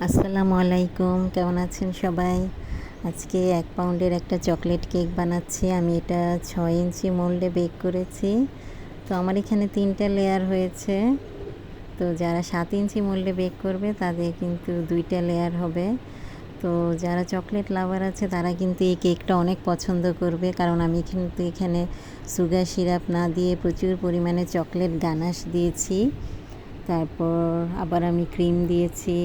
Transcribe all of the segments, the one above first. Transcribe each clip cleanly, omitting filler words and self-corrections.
আসসালামু আলাইকুম, কেমন আছেন সবাই? আজকে 1 পাউন্ডের একটা চকলেট কেক বানাচ্ছি। আমি এটা 6 ইঞ্চি মোল্ডে বেক করেছি। তো আমার এখানে 3টা লেয়ার হয়েছে। তো যারা 7 ইঞ্চি মোল্ডে বেক করবে তাদের কিন্তু 2টা লেয়ার হবে। তো যারা চকলেট লাভার আছে তারা কিন্তু এই কেকটা অনেক পছন্দ করবে, কারণ আমি কিন্তু এখানে সুগার সিরাপ না দিয়ে প্রচুর পরিমাণে চকলেট গানাশ দিয়েছি। তারপর আবার আমি ক্রিম দিয়েছি,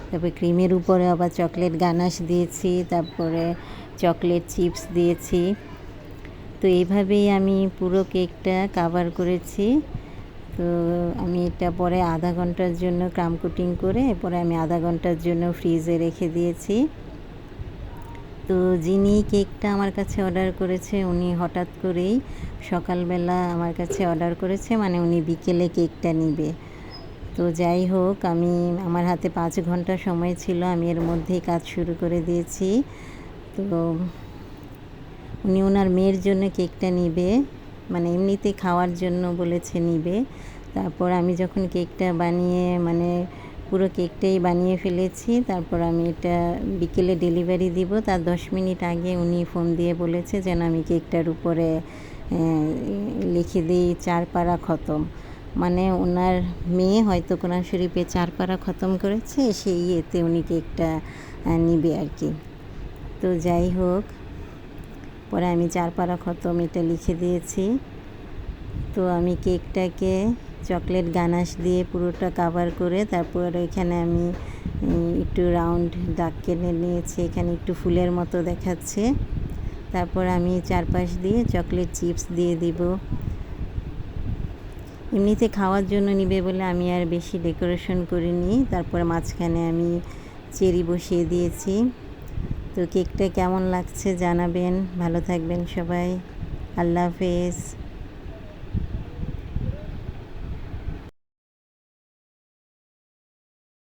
তারপরে ক্রিমের উপরে আবার চকলেট গানাশ দিয়েছি, তারপরে চকলেট চিপস দিয়েছি। তো এইভাবেই আমি পুরো কেকটা কাভার করেছি। তো আমি এটা পরে আধা ঘন্টার জন্য ক্রাম কোটিং করে পরে আমি আধা ঘন্টার জন্য ফ্রিজে রেখে দিয়েছি। তো যিনি কেকটা আমার কাছে অর্ডার করেছে উনি হঠাৎ করেই সকালবেলা আমার কাছে অর্ডার করেছে, মানে উনি বিকেলে কেকটা নিবে। তো যাই হোক, আমার হাতে 5 ঘন্টা সময় ছিল, আমি এর মধ্যেই কাজ শুরু করে দিয়েছি। তো উনি ওনার মেয়ের জন্য কেকটা নিবে, মানে এমনিতে খাওয়ার জন্য বলেছে নিবে। তারপর আমি যখন কেকটা বানিয়ে পুরো কেকটাই বানিয়ে ফেলেছি, তারপর আমি এটা বিকেলে ডেলিভারি দিব। তার 10 মিনিট আগে উনি ফোন দিয়ে বলেছে যেন আমি কেকটার উপরে লিখে দিই 4 পারা খতম। মানে ওনার মেয়ে হয়তো কোরআন শরীফে 4 পারা খতম করেছে, সেই ইয়েতে উনি কেকটা নিবে আর কি। তো যাই হোক, পরে আমি 4 পারা খতম এটা লিখে দিয়েছি। তো আমি কেকটাকে চকলেট গানাশ দিয়ে পুরোটা কাভার করে তারপর এখানে আমি একটু রাউন্ড দাগ কেটে নিয়েছি, এখানে একটু ফুলের মতো দেখাচ্ছে। তারপর আমি চারপাশ দিয়ে চকলেট চিপস দিয়ে দিব। এমনিতে খাওয়ার জন্য নিবে বলে আমি আর বেশি ডেকোরেশন করিনি। তারপরে মাঝখানে আমি চেরি বসিয়ে দিয়েছি। তো কেকটা কেমন লাগছে জানাবেন। ভালো থাকবেন সবাই। আল্লাহ হাফেজ।